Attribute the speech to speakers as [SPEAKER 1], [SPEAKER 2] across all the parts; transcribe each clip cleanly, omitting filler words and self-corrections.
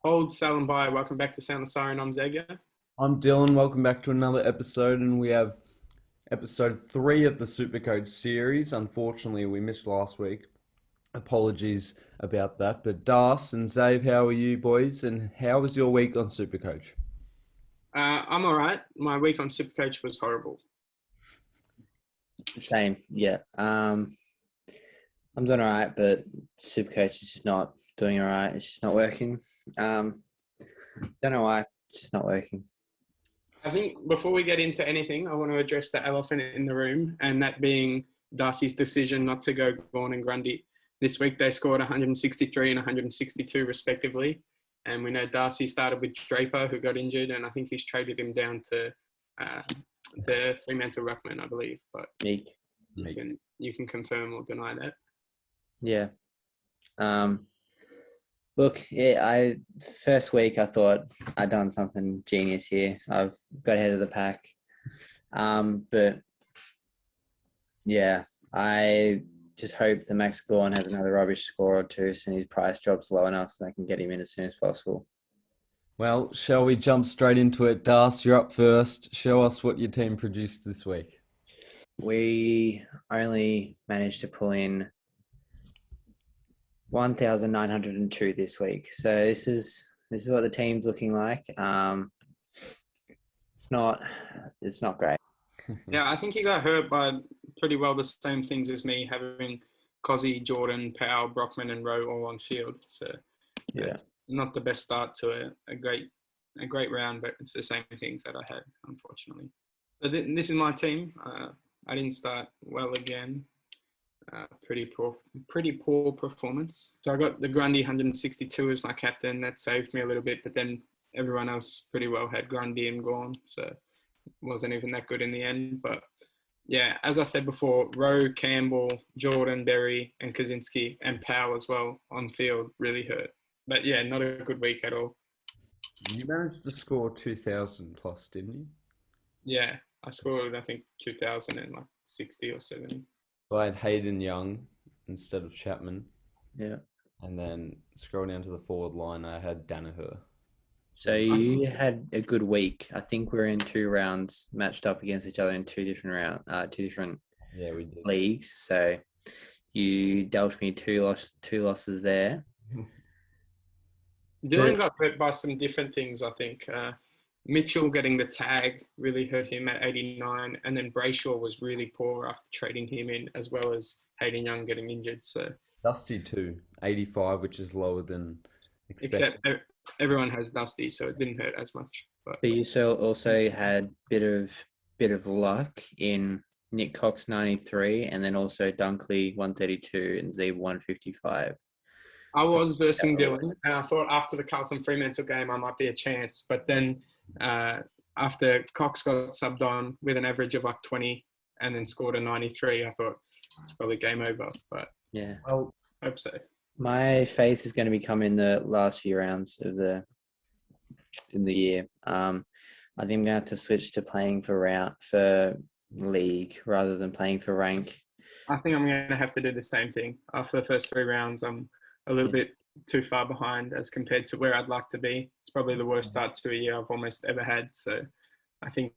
[SPEAKER 1] Hold, sell, and buy. Welcome back to Sound of Siren. I'm Xavier.
[SPEAKER 2] I'm Dylan. Welcome back to another episode, and we have episode 3 of the Supercoach series. Unfortunately, we missed last week. Apologies about that. But Das and Zave, how are you boys? And how was your week on Supercoach?
[SPEAKER 1] I'm all right. My week on Supercoach was horrible.
[SPEAKER 3] Same, yeah. I'm doing all right, but Supercoach is just not doing all right. It's just not working. Don't know why. It's just not working.
[SPEAKER 1] I think before we get into anything, I want to address the elephant in the room, and that being Darcy's decision not to go Gawn and Grundy. This week they scored 163 and 162 respectively. And we know Darcy started with Draper, who got injured, and I think he's traded him down to the Fremantle Ruckman, I believe. But
[SPEAKER 3] Meek.
[SPEAKER 1] you can confirm or deny that.
[SPEAKER 3] Yeah. Look, yeah, first week I thought I'd done something genius here. I've got ahead of the pack. But yeah, I just hope that Max Gawn has another rubbish score or two and his price drops low enough so I can get him in as soon as possible.
[SPEAKER 2] Well, shall we jump straight into it? Das, you're up first. Show us what your team produced this week.
[SPEAKER 3] We only managed to pull in 1,902 this week. So this is what the team's looking like. It's not great.
[SPEAKER 1] Yeah, I think he got hurt by pretty well the same things as me, having Cozzy, Jordan, Powell, Brockman, and Rowe all on field. So
[SPEAKER 3] Yeah.
[SPEAKER 1] it's not the best start to a great round, but it's the same things that I had, unfortunately. So this is my team. I didn't start well again. Pretty poor performance. So I got the Grundy 162 as my captain. That saved me a little bit, but then everyone else pretty well had Grundy and Gawn, so it wasn't even that good in the end. But yeah, as I said before, Rowe, Campbell, Jordan, Berry, and Kaczynski, and Powell as well on field really hurt. But yeah, not a good week at all.
[SPEAKER 2] You managed to score 2,000 plus, didn't you?
[SPEAKER 1] Yeah, I scored, I think, 2,060 or 70.
[SPEAKER 2] So I had Hayden Young instead of Chapman.
[SPEAKER 3] Yeah.
[SPEAKER 2] And then scrolling down to the forward line, I had Danaher.
[SPEAKER 3] So you had a good week. I think we're in 2 rounds matched up against each other in two different
[SPEAKER 2] Yeah, we did.
[SPEAKER 3] leagues. So you dealt me two losses there.
[SPEAKER 1] Dylan got hurt by some different things, I think. Mitchell getting the tag really hurt him at 89, and then Brayshaw was really poor after trading him in, as well as Hayden Young getting injured. So
[SPEAKER 2] Dusty too, 85, which is lower than expected.
[SPEAKER 1] except everyone has Dusty, so it didn't hurt as much. But
[SPEAKER 3] you also had bit of luck in Nick Cox 93, and then also Dunkley 132 and Zeeb 155.
[SPEAKER 1] I was versing Dylan, and I thought after the Carlton Fremantle game I might be a chance, but then after Cox got subbed on with an average of like 20 and then scored a 93, I thought it's probably game over. But
[SPEAKER 3] Yeah.
[SPEAKER 2] Well,
[SPEAKER 1] I hope so.
[SPEAKER 3] My faith is going to become in the last few rounds of in the year. I think I'm going to have to switch to playing for league rather than playing for rank.
[SPEAKER 1] I think I'm going to have to do the same thing. After the first 3 rounds, I'm a little bit too far behind as compared to where I'd like to be. It's probably the worst start to a year I've almost ever had. So I think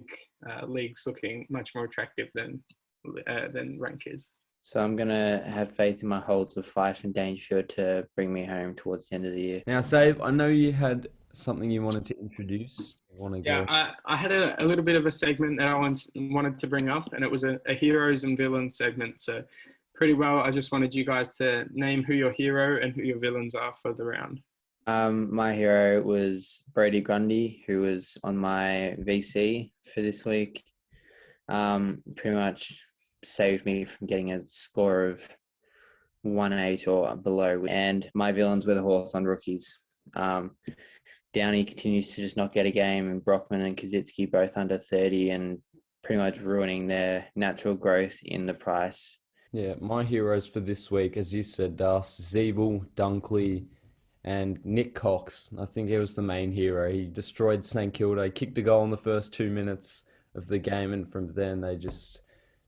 [SPEAKER 1] league's looking much more attractive than rank is.
[SPEAKER 3] So I'm going to have faith in my holds of Fife and Dangerfield to bring me home towards the end of the year.
[SPEAKER 2] now, Save, I know you had something you wanted to introduce.
[SPEAKER 1] Yeah, I had a little bit of a segment that I wanted to bring up, and it was a heroes and villains segment. So pretty well, I just wanted you guys to name who your hero and who your villains are for the round.
[SPEAKER 3] My hero was Brody Grundy, who was on my VC for this week. Pretty much saved me from getting a score of 1-8 or below. And my villains were the Hawthorn rookies. Downey continues to just not get a game, and Brockman and Kaczynski both under 30 and pretty much ruining their natural growth in the price.
[SPEAKER 2] Yeah, my heroes for this week, as you said, Das, Zeeble, Dunkley, and Nick Cox. I think he was the main hero. He destroyed St Kilda. He kicked a goal in the first 2 minutes of the game, and from then they just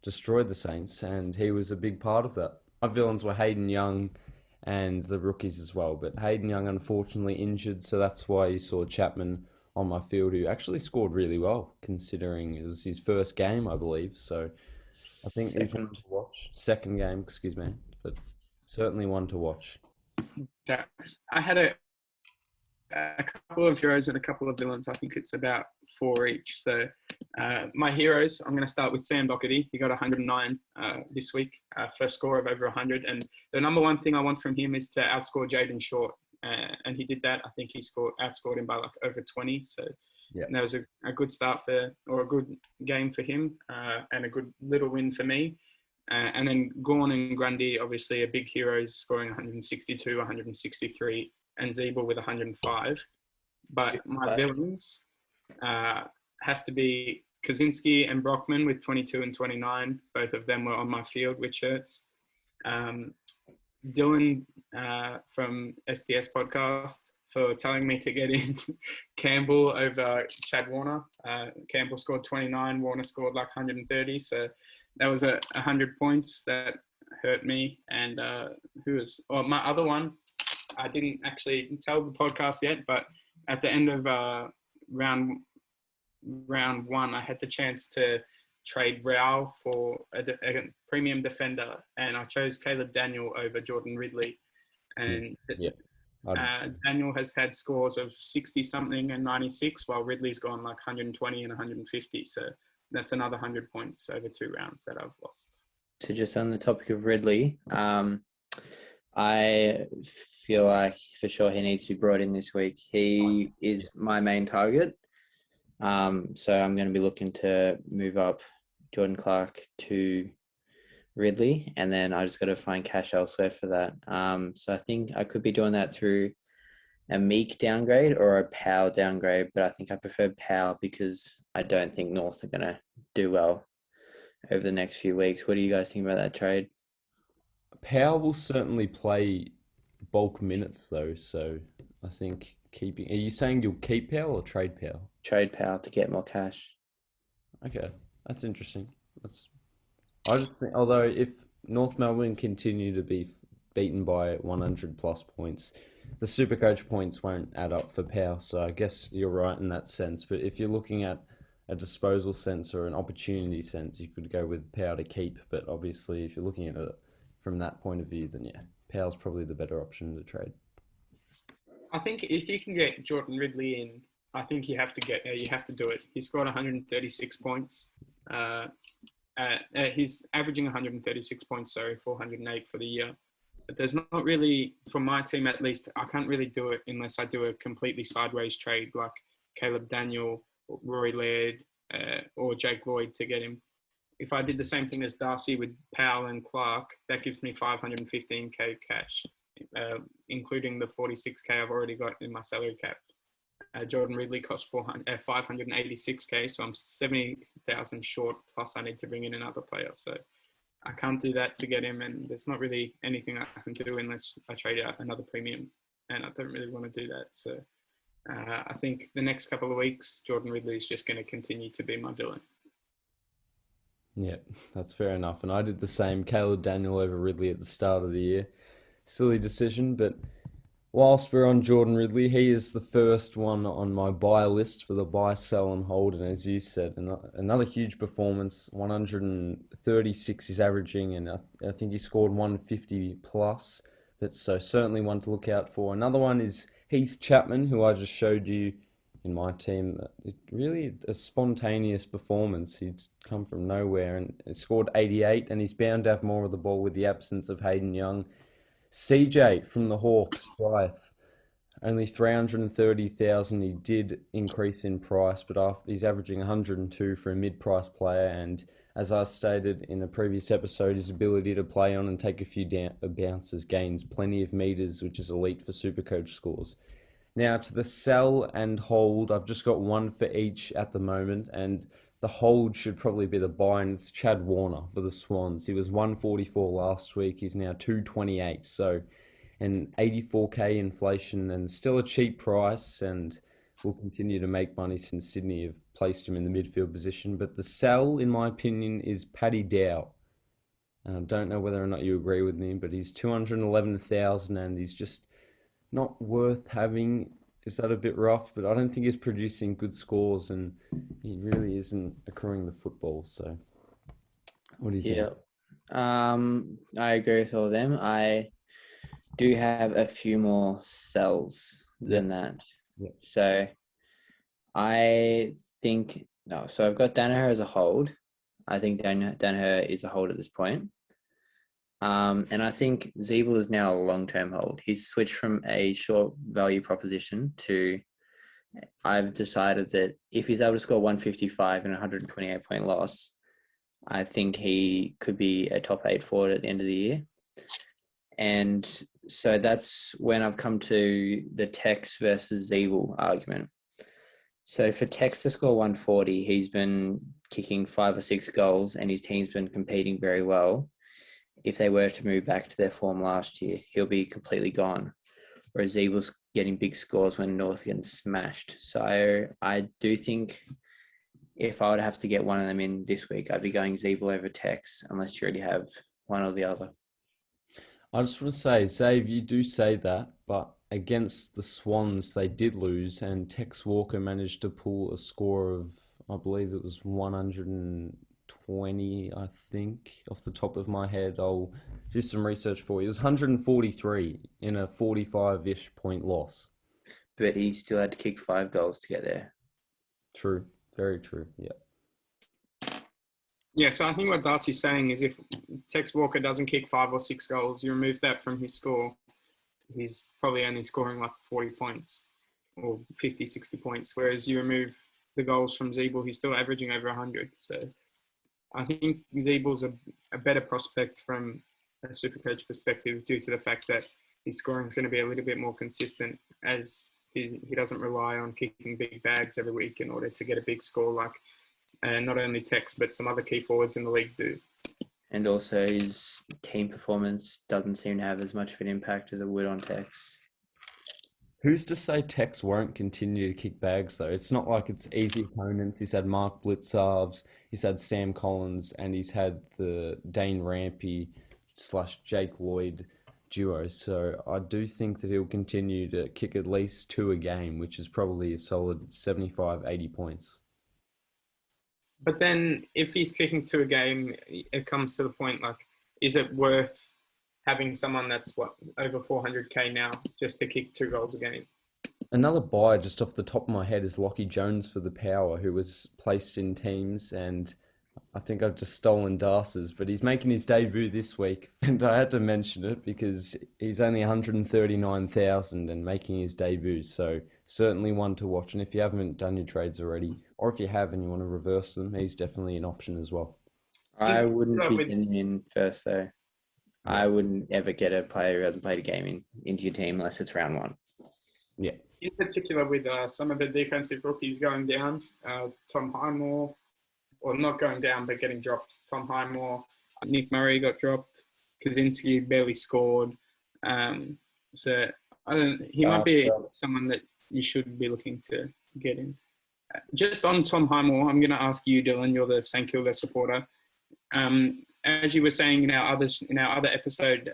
[SPEAKER 2] destroyed the Saints, and he was a big part of that. My villains were Hayden Young and the rookies as well. But Hayden Young unfortunately injured, so that's why you saw Chapman on my field, who actually scored really well considering it was his first game, I believe. So I think he's one
[SPEAKER 3] Second.
[SPEAKER 2] to watch. Second game, excuse me, but certainly one to watch.
[SPEAKER 1] Yeah. I had a couple of heroes and a couple of villains. I think it's about 4 each. So my heroes, I'm going to start with Sam Doherty. He got 109 this week, first score of over 100. And the number one thing I want from him is to outscore Jaden Short. And he did that. I think he outscored him by like over 20. So
[SPEAKER 2] Yeah.
[SPEAKER 1] that was a good start or a good game for him, and a good little win for me. And then Gorn and Grundy, obviously a big heroes, scoring 162, 163, and Zeeble with 105. But my villains has to be Kaczynski and Brockman with 22 and 29. Both of them were on my field, which hurts. Dylan from STS podcast for telling me to get in Campbell over Chad Warner. Campbell scored 29, Warner scored like 130. So that was 100 points that hurt me. And my other one, I didn't actually tell the podcast yet, but at the end of round one, I had the chance to trade Real for a premium defender, and I chose Caleb Daniel over Jordan Ridley. And Daniel has had scores of 60 something and 96, while Ridley's gone like 120 and 150. So that's another 100 points over 2 rounds that I've lost.
[SPEAKER 3] So just on the topic of Ridley, I feel like for sure he needs to be brought in this week. He is my main target. So I'm going to be looking to move up Jordan Clark to Ridley, and then I just got to find cash elsewhere for that. So I think I could be doing that through a Meek downgrade or a Powell downgrade, but I think I prefer Powell because I don't think North are going to do well over the next few weeks. What do you guys think about that trade?
[SPEAKER 2] Powell will certainly play bulk minutes though, so I think keeping. Are you saying you'll keep Powell or trade Powell?
[SPEAKER 3] Trade Powell to get more cash.
[SPEAKER 2] Okay, that's interesting. I just think, although if North Melbourne continue to be beaten by 100 plus points, the Supercoach points won't add up for Powell. So I guess you're right in that sense. But if you're looking at a disposal sense or an opportunity sense, you could go with Powell to keep. But obviously, if you're looking at it from that point of view, then yeah, Powell's probably the better option to trade.
[SPEAKER 1] I think if you can get Jordan Ridley in, I think you have to do it. He scored 136 points. He's averaging 136 points, 408 for the year. But there's not really, for my team at least, I can't really do it unless I do a completely sideways trade like Caleb Daniel, Rory Laird, or Jake Lloyd to get him. If I did the same thing as Darcy with Powell and Clark, that gives me 515k cash, including the 46k I've already got in my salary cap. Jordan Ridley cost 586k, so I'm 70,000 short. Plus, I need to bring in another player, so I can't do that to get him. And there's not really anything I can do unless I trade out another premium, and I don't really want to do that. So I think the next couple of weeks, Jordan Ridley is just going to continue to be my villain.
[SPEAKER 2] Yeah, that's fair enough. And I did the same. Caleb Daniel over Ridley at the start of the year. Silly decision, but whilst we're on Jordan Ridley, he is the first one on my buy list for the buy, sell, and hold. And as you said, another huge performance. 136 he's averaging, and I think he scored 150 plus. But so certainly one to look out for. Another one is Heath Chapman, who I just showed you in my team. It's really a spontaneous performance. He's come from nowhere and scored 88, and he's bound to have more of the ball with the absence of Hayden Young. CJ from the Hawks, Blythe, only 330,000. He did increase in price, but he's averaging 102 for a mid-price player. And as I stated in a previous episode, his ability to play on and take a few bounces gains plenty of meters, which is elite for Supercoach scores. Now to the sell and hold, I've just got one for each at the moment, and the hold should probably be the buy, and it's Chad Warner for the Swans. He was 144 last week. He's now 228. So an 84k inflation and still a cheap price, and will continue to make money since Sydney have placed him in the midfield position. But the sell, in my opinion, is Paddy Dow. And I don't know whether or not you agree with me, but he's 211,000 and he's just not worth having. Is that a bit rough? But I don't think he's producing good scores and he really isn't accruing the football. So what do you think?
[SPEAKER 3] Yeah. I agree with all of them. I do have a few more sells than that.
[SPEAKER 2] Yep.
[SPEAKER 3] So I think no. So I've got Danaher as a hold. I think Danaher is a hold at this point. And I think Zeeble is now a long-term hold. He's switched from a short value proposition to. I've decided that if he's able to score 155 and 128 point loss, I think he could be a top 8 forward at the end of the year. And so that's when I've come to the Tex versus Zeeble argument. So for Tex to score 140, he's been kicking 5 or 6 goals and his team's been competing very well. If they were to move back to their form last year, he'll be completely gone. Whereas Zeeble's getting big scores when North getting smashed. So I do think if I would have to get one of them in this week, I'd be going Zeeble over Tex unless you already have one or the other.
[SPEAKER 2] I just want to say, Zave, you do say that, but against the Swans, they did lose, and Tex Walker managed to pull a score of, I believe it was 120, I think, off the top of my head. I'll do some research for you. It was 143 in a 45-ish point loss.
[SPEAKER 3] But he still had to kick 5 goals to get there.
[SPEAKER 2] True. Very true. Yeah.
[SPEAKER 1] Yeah, so I think what Darcy's saying is if Tex Walker doesn't kick 5 or 6 goals, you remove that from his score, he's probably only scoring like 40 points or 50, 60 points. Whereas you remove the goals from Zeeble, he's still averaging over 100. So I think Zeeble's a better prospect from a Supercoach perspective due to the fact that his scoring is going to be a little bit more consistent as he doesn't rely on kicking big bags every week in order to get a big score like not only Tex but some other key forwards in the league do.
[SPEAKER 3] And also his team performance doesn't seem to have as much of an impact as it would on Tex.
[SPEAKER 2] Who's to say Tex won't continue to kick bags, though? It's not like it's easy opponents. He's had Mark Blitzarves, he's had Sam Collins, and he's had the Dane Rampy / Jake Lloyd duo. So I do think that he'll continue to kick at least 2 a game, which is probably a solid 75, 80 points.
[SPEAKER 1] But then if he's kicking 2 a game, it comes to the point like, is it worth having someone that's over 400k now just to kick 2 goals a game?
[SPEAKER 2] Another buy just off the top of my head is Lockie Jones for the Power, who was placed in teams, and I think I've just stolen Darce's, but he's making his debut this week, and I had to mention it because he's only 139,000 and making his debut, so certainly one to watch. And if you haven't done your trades already, or if you have and you want to reverse them, he's definitely an option as well.
[SPEAKER 3] I wouldn't be getting him in first, though.
[SPEAKER 2] Yeah.
[SPEAKER 3] I wouldn't ever get a player who hasn't played a game into your team unless it's round 1.
[SPEAKER 2] Yeah.
[SPEAKER 1] In particular with some of the defensive rookies going down, Tom Highmore, or not going down but getting dropped. Tom Highmore, Nick Murray got dropped. Kaczynski barely scored. So he might be someone that you should be looking to get in. Just on Tom Highmore, I'm going to ask you, Dylan. You're the St Kilda supporter. As you were saying in our other episode,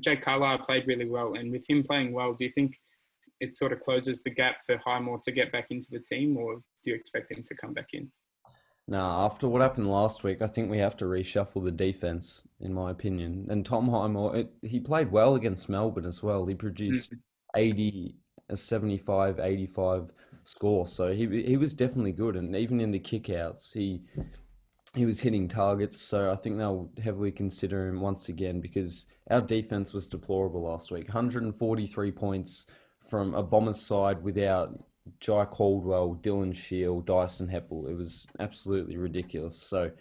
[SPEAKER 1] Jake Carlisle played really well, and with him playing well, do you think it sort of closes the gap for Highmore to get back into the team, or do you expect him to come back in?
[SPEAKER 2] No, after what happened last week, I think we have to reshuffle the defense, in my opinion. And Tom Highmore, he played well against Melbourne as well. He produced 80, a 75, 85 score, so he was definitely good. And even in the kickouts, he was hitting targets, so I think they'll heavily consider him once again because our defense was deplorable last week. 143 points from a Bombers side without Jai Caldwell, Dylan Shield, Dyson Heppel. It was absolutely ridiculous. So,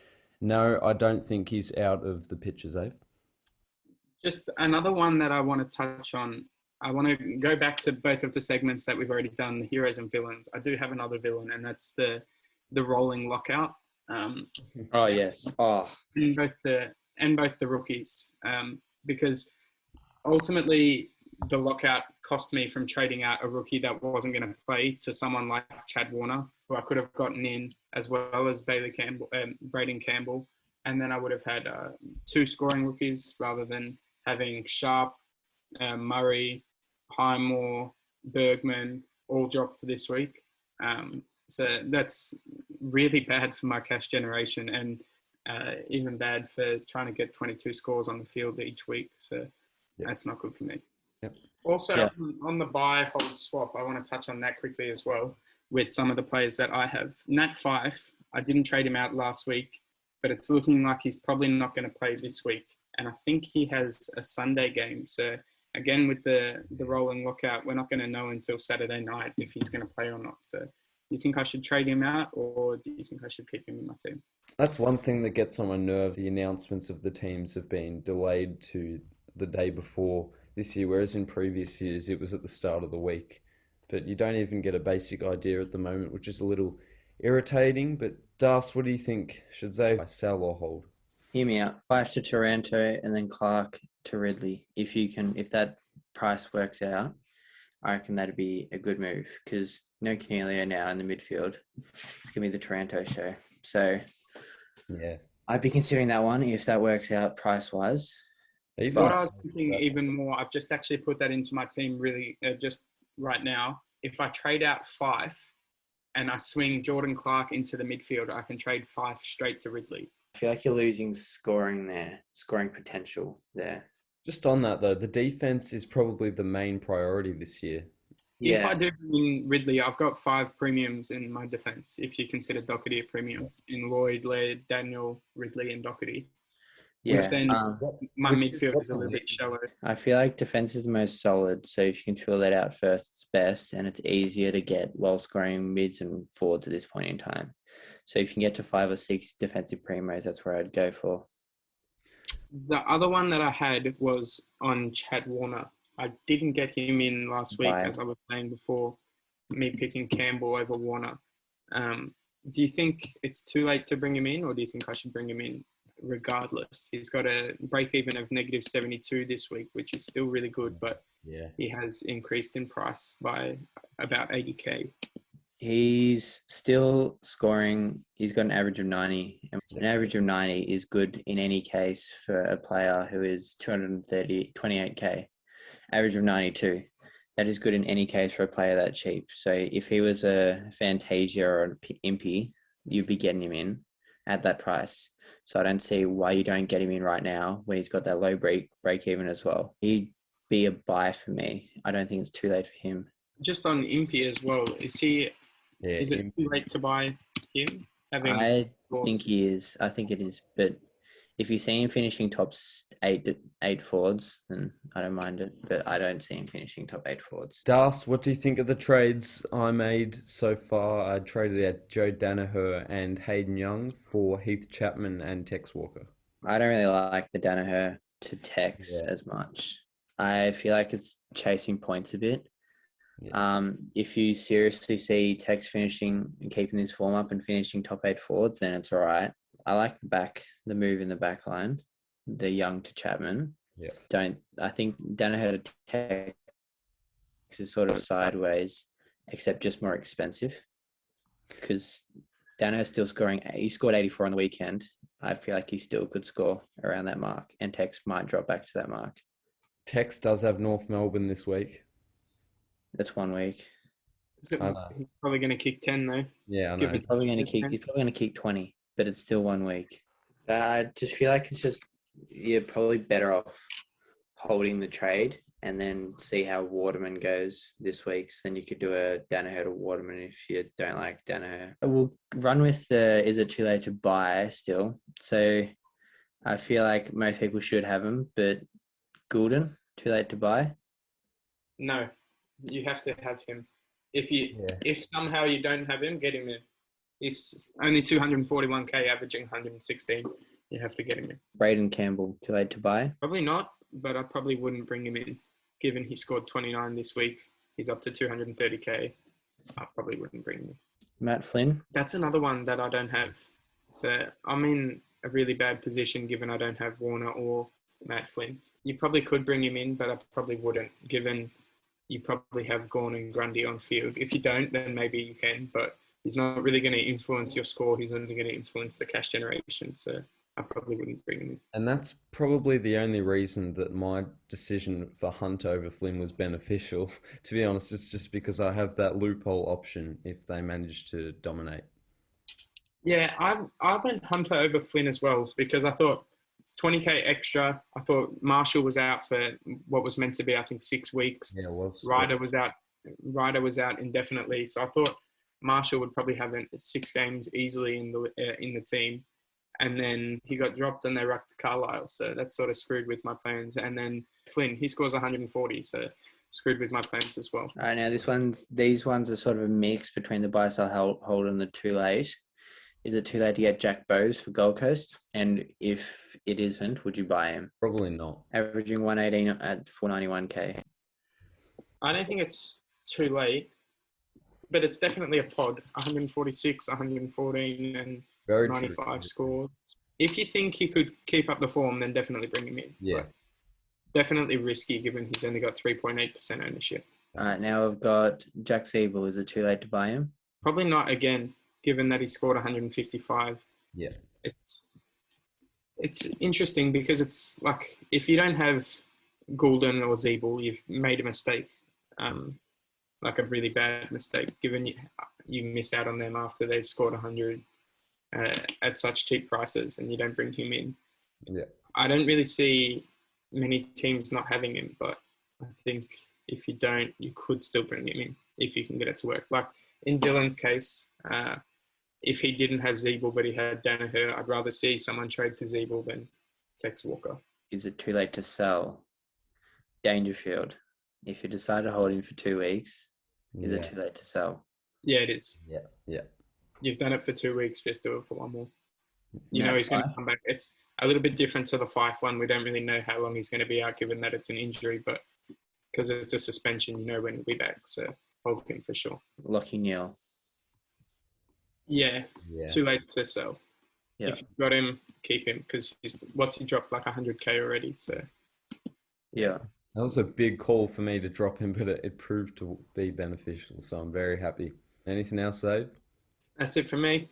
[SPEAKER 2] no, I don't think he's out of the pictures, Abe. Just
[SPEAKER 1] another one that I want to touch on. I want to go back to both of the segments that we've already done, the heroes and villains. I do have another villain, and that's the rolling lockout.
[SPEAKER 3] Oh yes. Oh.
[SPEAKER 1] And both the rookies, because ultimately the lockout cost me from trading out a rookie that wasn't going to play to someone like Chad Warner, who I could have gotten in, as well as Braden Campbell. and then I would have had 2 scoring rookies rather than having Sharp, Murray, Highmore, Bergman all dropped this week. So that's really bad for my cash generation, and even bad for trying to get 22 scores on the field each week. So that's not good for me.
[SPEAKER 2] Yep.
[SPEAKER 1] Also, on the buy, hold, swap, I want to touch on that quickly as well with some of the players that I have. Nat Fife, I didn't trade him out last week, but it's looking like he's probably not going to play this week. And I think he has a Sunday game. So again, with the rolling lockout, we're not going to know until Saturday night if he's going to play or not. So do you think I should trade him out, or do you think I should keep him in my team?
[SPEAKER 2] That's one thing that gets on my nerve. The announcements of the teams have been delayed to the day before this year, whereas in previous years it was at the start of the week. But you don't even get a basic idea at the moment, which is a little irritating. But Das, what do you think? Should they sell or hold?
[SPEAKER 3] Hear me out. Fife to Taranto and then Clark to Ridley. If that price works out, I reckon that'd be a good move, because no Canelio now in the midfield. It's gonna be the Taranto show. So
[SPEAKER 2] yeah,
[SPEAKER 3] I'd be considering that one if that works out price wise.
[SPEAKER 1] What I was thinking even more, I've just actually put that into my team really just right now. If I trade out Fife and I swing Jordan Clark into the midfield, I can trade Fife straight to Ridley.
[SPEAKER 3] I feel like you're losing scoring potential there.
[SPEAKER 2] Just on that though, the defense is probably the main priority this year.
[SPEAKER 1] Yeah. If I do bring Ridley, I've got 5 premiums in my defense. If you consider Doherty a premium, in Lloyd, Laird, Daniel, Ridley, and Doherty. Yeah. Which then my midfield is a little bit shallow.
[SPEAKER 3] I feel like defense is the most solid. So if you can fill that out first, it's best, and it's easier to get well-scoring mids and forwards at this point in time. So if you can get to 5 or 6 defensive primos, that's where I'd go for.
[SPEAKER 1] The other one that I had was on Chad Warner. I didn't get him in last week, as I was saying before, me picking Campbell over Warner. Do you think it's too late to bring him in, or do you think I should bring him in regardless? He's got a break-even of negative 72 this week, which is still really good, but he has increased in price by about 80k.
[SPEAKER 3] He's still scoring. He's got an average of 90. An average of 90 is good in any case for a player who is 28k. Average of 92. That is good in any case for a player that cheap. So if he was a Fantasia or an Impy, you'd be getting him in at that price. So I don't see why you don't get him in right now when he's got that low break even as well. He'd be a buy for me. I don't think it's too late for him.
[SPEAKER 1] Just on Impy as well, is it too late to buy him?
[SPEAKER 3] I think he is. I think it is. But if you see him finishing top 8 forwards, then I don't mind it. But I don't see him finishing top 8 forwards.
[SPEAKER 2] Das, what do you think of the trades I made so far? I traded out Joe Danaher and Hayden Young for Heath Chapman and Tex Walker.
[SPEAKER 3] I don't really like the Danaher to Tex as much. I feel like it's chasing points a bit. Yeah. If you seriously see Tex finishing and keeping this form up and finishing top 8 forwards, then it's all right. I like the move in the back line, the Young to Chapman.
[SPEAKER 2] Yeah.
[SPEAKER 3] I think Danaher to Tex is sort of sideways, except just more expensive. Because Danaher's still scoring. He scored 84 on the weekend. I feel like he still could score around that mark, and Tex might drop back to that mark.
[SPEAKER 2] Tex does have North Melbourne this week.
[SPEAKER 3] That's 1 week.
[SPEAKER 1] He's probably going to kick 10 though.
[SPEAKER 2] Yeah, I know.
[SPEAKER 3] He's probably going to kick 20, but it's still 1 week. I just feel like you're probably better off holding the trade and then see how Waterman goes this week. So then you could do a Danaher to Waterman if you don't like Danaher. We'll run with is it too late to buy still? So I feel like most people should have him, but Goulden, too late to buy?
[SPEAKER 1] No. You have to have him. If somehow you don't have him, get him in. He's only 241k, averaging 116. You have to get him in.
[SPEAKER 3] Braden Campbell, too late to buy?
[SPEAKER 1] Probably not, but I probably wouldn't bring him in. Given he scored 29 this week, he's up to 230k. I probably wouldn't bring him in.
[SPEAKER 3] Matt Flynn?
[SPEAKER 1] That's another one that I don't have. So I'm in a really bad position given I don't have Warner or Matt Flynn. You probably could bring him in, but I probably wouldn't, given you probably have Gawn and Grundy on field. If you don't, then maybe you can, but he's not really going to influence your score. He's only going to influence the cash generation. So I probably wouldn't bring him in.
[SPEAKER 2] And that's probably the only reason that my decision for Hunt over Flynn was beneficial. To be honest, it's just because I have that loophole option if they manage to dominate.
[SPEAKER 1] Yeah, I went Hunter over Flynn as well because I thought it's 20K extra. I thought Marshall was out for what was meant to be, I think, 6 weeks.
[SPEAKER 2] Yeah, it was.
[SPEAKER 1] Ryder was out. Ryder was out indefinitely, so I thought Marshall would probably have 6 games easily in the team, and then he got dropped and they rucked Carlisle, so that sort of screwed with my plans. And then Flynn, he scores 140, so screwed with my plans as well.
[SPEAKER 3] All right, now these ones are sort of a mix between the buy, sell, hold, and the too late. Is it too late to get Jack Bowes for Gold Coast? And if it isn't, would you buy him?
[SPEAKER 2] Probably not.
[SPEAKER 3] Averaging 118 at 491k.
[SPEAKER 1] I don't think it's too late, but it's definitely a pod. 146, 114, and
[SPEAKER 2] Very
[SPEAKER 1] 95
[SPEAKER 2] true.
[SPEAKER 1] scores. If you think he could keep up the form, then definitely bring him in.
[SPEAKER 2] Yeah.
[SPEAKER 1] But definitely risky given he's only got 3.8% ownership.
[SPEAKER 3] All right, now I've got Jack Siebel. Is it too late to buy him?
[SPEAKER 1] Probably not again, given that he scored 155.
[SPEAKER 2] Yeah.
[SPEAKER 1] It's interesting because it's like if you don't have Goulden or Zeeble, you've made a mistake, like a really bad mistake, given you miss out on them after they've scored 100 at such cheap prices and you don't bring him in.
[SPEAKER 2] Yeah.
[SPEAKER 1] I don't really see many teams not having him, but I think if you don't, you could still bring him in if you can get it to work. Like in Dylan's case, if he didn't have Zeeble but he had Danaher, I'd rather see someone trade to Zeeble than Tex Walker.
[SPEAKER 3] Is it too late to sell Dangerfield? If you decide to hold him for 2 weeks, is it too late to sell?
[SPEAKER 1] Yeah, it is.
[SPEAKER 2] Yeah.
[SPEAKER 1] You've done it for 2 weeks, just do it for one more. You know he's going to come back. It's a little bit different to the Fife one. We don't really know how long he's going to be out, given that it's an injury, but because it's a suspension, you know when he'll be back. So hold him for sure.
[SPEAKER 3] Lockie Neal.
[SPEAKER 1] Yeah, too late to sell.
[SPEAKER 3] Yeah.
[SPEAKER 1] If you've got him, keep him because he dropped like 100K already. So
[SPEAKER 3] Yeah.
[SPEAKER 2] That was a big call for me to drop him, but it proved to be beneficial, so I'm very happy. Anything else, Dave?
[SPEAKER 1] That's it for me.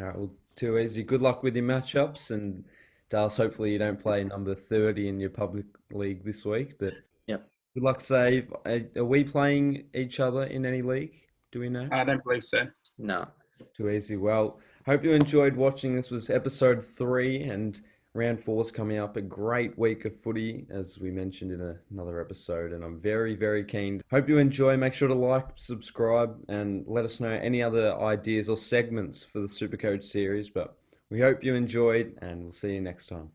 [SPEAKER 2] All right, well, too easy. Good luck with your matchups, and Dales, hopefully you don't play number 30 in your public league this week, but
[SPEAKER 3] Yep.
[SPEAKER 2] Good luck, Save. Are we playing each other in any league? Do we know?
[SPEAKER 1] I don't believe so.
[SPEAKER 3] No.
[SPEAKER 2] Too easy. Well, hope you enjoyed watching. This was episode 3, and round 4 is coming up. A great week of footy, as we mentioned in another episode, and I'm very, very keen. Hope you enjoy. Make sure to like, subscribe, and let us know any other ideas or segments for the Supercoach series. But we hope you enjoyed, and we'll see you next time.